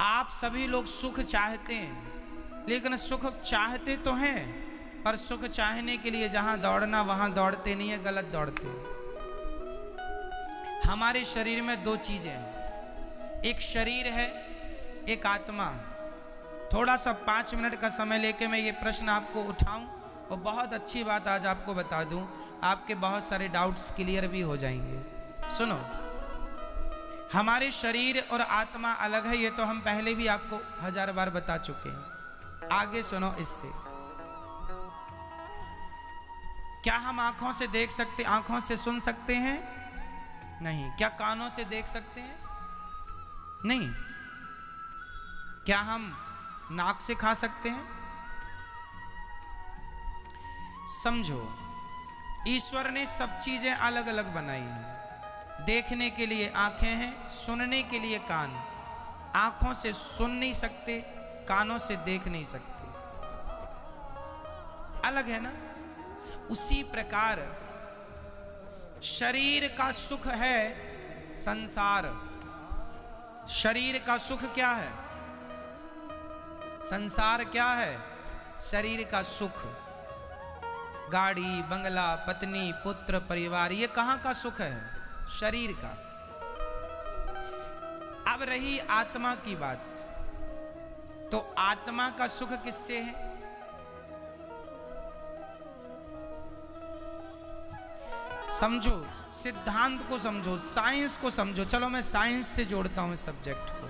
आप सभी लोग सुख चाहते हैं, लेकिन सुख चाहते तो हैं, पर सुख चाहने के लिए जहां दौड़ना वहां दौड़ते नहीं है, गलत दौड़ते हैं। हमारे शरीर में दो चीजें हैं, एक शरीर है, एक आत्मा। थोड़ा सा 5 मिनट का समय लेके मैं ये प्रश्न आपको उठाऊं और बहुत अच्छी बात आज आपको बता दूं, आपके बहुत सारे डाउट्स क्लियर भी हो जाएंगे। सुनो, हमारे शरीर और आत्मा अलग है, ये तो हम पहले भी आपको 1000 बार बता चुके हैं। आगे सुनो इससे। क्या हम आंखों से देख सकते, आंखों से सुन सकते हैं? नहीं। क्या कानों से देख सकते हैं? नहीं। क्या हम नाक से खा सकते हैं? समझो, ईश्वर ने सब चीजें अलग अलग बनाई हैं। देखने के लिए आंखें हैं, सुनने के लिए कान। आंखों से सुन नहीं सकते, कानों से देख नहीं सकते, अलग है ना। उसी प्रकार शरीर का सुख है संसार। शरीर का सुख क्या है? संसार क्या है? शरीर का सुख। गाड़ी, बंगला, पत्नी, पुत्र, परिवार, ये कहां का सुख है? शरीर का। अब रही आत्मा की बात, तो आत्मा का सुख किससे है? समझो, सिद्धांत को समझो, साइंस को समझो। चलो मैं साइंस से जोड़ता हूं इस सब्जेक्ट को।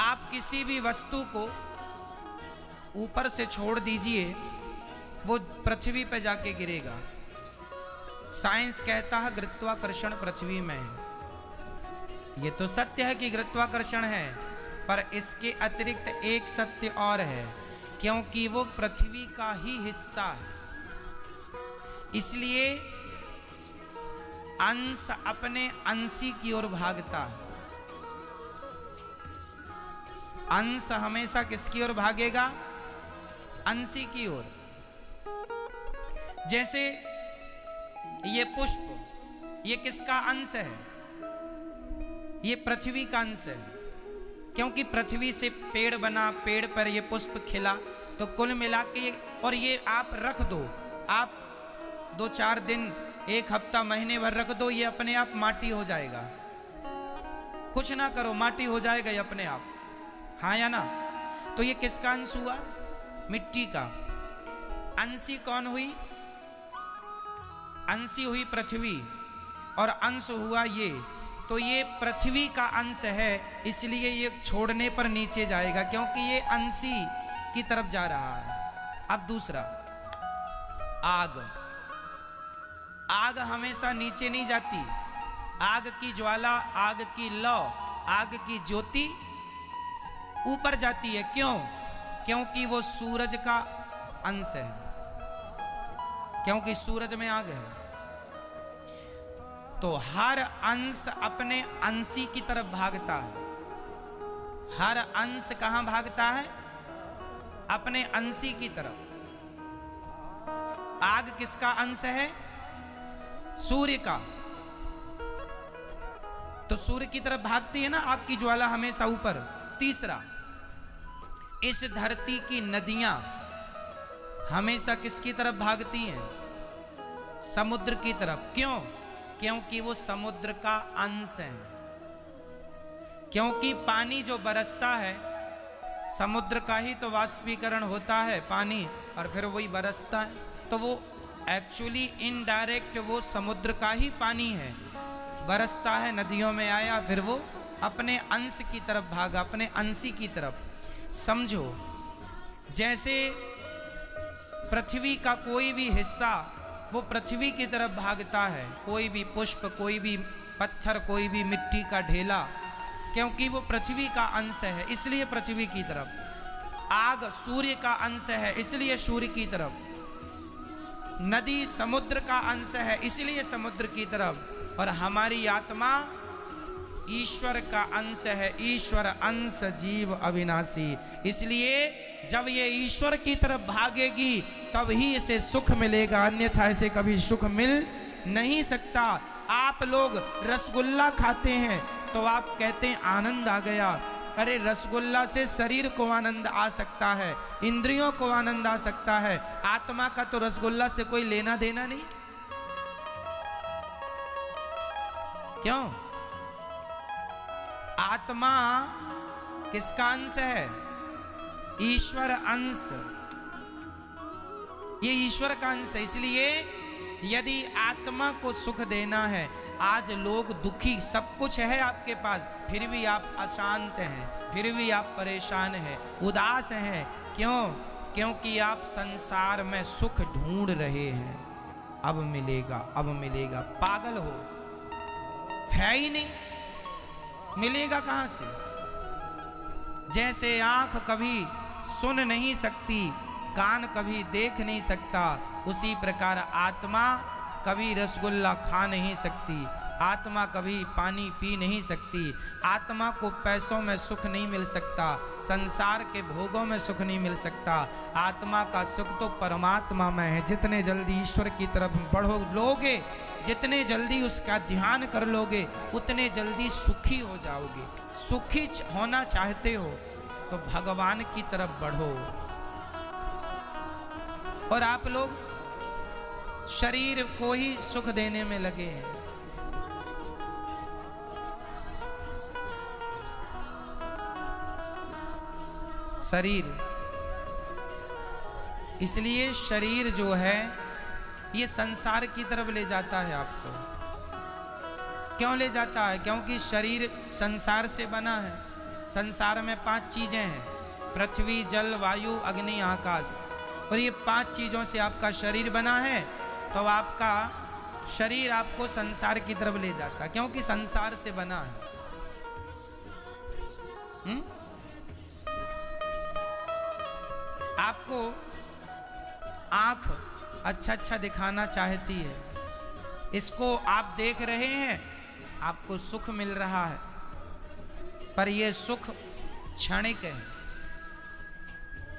आप किसी भी वस्तु को ऊपर से छोड़ दीजिए, वो पृथ्वी पर जाके गिरेगा। साइंस कहता है गुरुत्वाकर्षण पृथ्वी में है। ये तो सत्य है कि गुरुत्वाकर्षण है, पर इसके अतिरिक्त एक सत्य और है, क्योंकि वो पृथ्वी का ही हिस्सा है। इसलिए अंश अपने अंशी की ओर भागता है। अंश हमेशा किसकी ओर भागेगा? अंशी की ओर। जैसे ये पुष्प, ये किसका अंश है? ये पृथ्वी का अंश है, क्योंकि पृथ्वी से पेड़ बना, पेड़ पर ये पुष्प खिला। तो कुल मिला के, और ये आप रख दो, आप 2-4 दिन, 1 हफ्ता, महीने भर रख दो, ये अपने आप माटी हो जाएगा। कुछ ना करो, माटी हो जाएगा ये अपने आप, हाँ या ना। तो ये किसका अंश हुआ? मिट्टी का। अंशी कौन हुई? अंशी हुई पृथ्वी, और अंश हुआ ये। तो ये पृथ्वी का अंश है, इसलिए ये छोड़ने पर नीचे जाएगा, क्योंकि ये अंशी की तरफ जा रहा है। अब दूसरा, आग। आग हमेशा नीचे नहीं जाती। आग की ज्वाला, आग की लौ, आग की ज्योति ऊपर जाती है। क्यों? क्योंकि वो सूरज का अंश है, क्योंकि सूरज में आग है। तो हर अंश अपने अंशी की तरफ भागता है। हर अंश कहां भागता है? अपने अंशी की तरफ। आग किसका अंश है? सूर्य का। तो सूर्य की तरफ भागती है ना आग की ज्वाला, हमेशा ऊपर। तीसरा, इस धरती की नदियां हमेशा किसकी तरफ भागती हैं? समुद्र की तरफ। क्यों? क्योंकि वो समुद्र का अंश है। क्योंकि पानी जो बरसता है, समुद्र का ही तो वाष्पीकरण होता है पानी, और फिर वही बरसता है। तो वो एक्चुअली इनडायरेक्ट वो समुद्र का ही पानी है, बरसता है, नदियों में आया, फिर वो अपने अंश की तरफ भागा, अपने अंशी की तरफ। समझो, जैसे पृथ्वी का कोई भी हिस्सा वो पृथ्वी की तरफ भागता है, कोई भी पुष्प, कोई भी पत्थर, कोई भी मिट्टी का ढेला, क्योंकि वो पृथ्वी का अंश है, इसलिए पृथ्वी की तरफ। आग सूर्य का अंश है, इसलिए सूर्य की तरफ। नदी समुद्र का अंश है, इसलिए समुद्र की तरफ। और हमारी आत्मा ईश्वर का अंश है। ईश्वर अंश जीव अविनाशी। इसलिए जब ये ईश्वर की तरफ भागेगी तब ही इसे सुख मिलेगा, अन्यथा इसे कभी सुख मिल नहीं सकता। आप लोग रसगुल्ला खाते हैं, तो आप कहते हैं आनंद आ गया। अरे रसगुल्ला से शरीर को आनंद आ सकता है, इंद्रियों को आनंद आ सकता है, आत्मा का तो रसगुल्ला से कोई लेना देना नहीं। क्यों? आत्मा किसका अंश है? ईश्वर अंश। ये ईश्वर का अंश है। इसलिए यदि आत्मा को सुख देना है, आज लोग दुखी, सब कुछ है आपके पास, फिर भी आप अशांत हैं, फिर भी आप परेशान हैं, उदास हैं। क्यों? क्योंकि आप संसार में सुख ढूंढ रहे हैं। अब मिलेगा, अब मिलेगा। पागल हो, है ही नहीं, मिलेगा कहां से? जैसे आंख कभी सुन नहीं सकती, कान कभी देख नहीं सकता, उसी प्रकार आत्मा कभी रसगुल्ला खा नहीं सकती, आत्मा कभी पानी पी नहीं सकती, आत्मा को पैसों में सुख नहीं मिल सकता, संसार के भोगों में सुख नहीं मिल सकता। आत्मा का सुख तो परमात्मा में है। जितने जल्दी ईश्वर की तरफ बढ़ो लोगे, जितने जल्दी उसका ध्यान कर लोगे, उतने जल्दी सुखी हो जाओगे। सुखी होना चाहते हो तो भगवान की तरफ बढ़ो। और आप लोग शरीर को ही सुख देने में लगे हैं। शरीर, इसलिए शरीर जो है ये संसार की तरफ ले जाता है आपको। क्यों ले जाता है? क्योंकि शरीर संसार से बना है। संसार में 5 चीजें हैं, पृथ्वी, जल, वायु, अग्नि, आकाश, और ये 5 चीजों से आपका शरीर बना है। तो आपका शरीर आपको संसार की तरफ ले जाता है, क्योंकि संसार से बना है। आपको आंख अच्छा अच्छा दिखाना चाहती है, इसको आप देख रहे हैं, आपको सुख मिल रहा है, पर यह सुख क्षणिक है।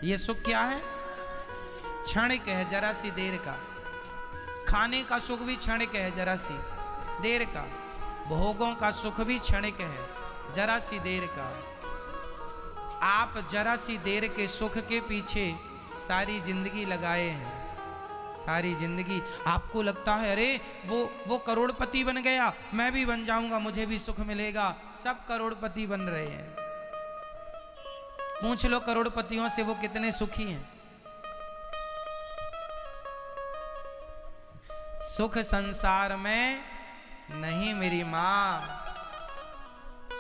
यह सुख क्या है? क्षणिक है, जरा सी देर का। खाने का सुख भी क्षणिक है, जरा सी देर का। भोगों का सुख भी क्षणिक है, जरा सी देर का। आप जरा सी देर के सुख के पीछे सारी जिंदगी लगाए हैं। सारी जिंदगी आपको लगता है अरे वो करोड़पति बन गया, मैं भी बन जाऊंगा, मुझे भी सुख मिलेगा। सब करोड़पति बन रहे हैं। पूछ लो करोड़पतियों से वो कितने सुखी हैं। सुख संसार में नहीं मेरी मां।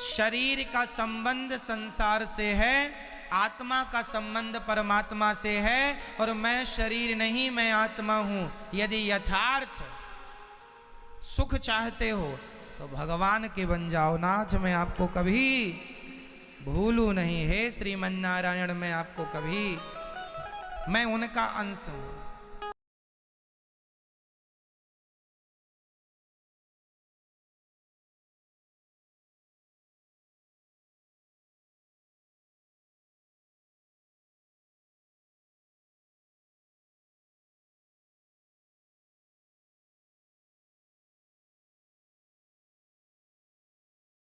शरीर का संबंध संसार से है, आत्मा का संबंध परमात्मा से है। और मैं शरीर नहीं, मैं आत्मा हूं। यदि यथार्थ सुख चाहते हो तो भगवान के बन जाओ। नाथ मैं आपको कभी भूलू नहीं, हे श्रीमन्नारायण मैं आपको कभी, मैं उनका अंश हूं।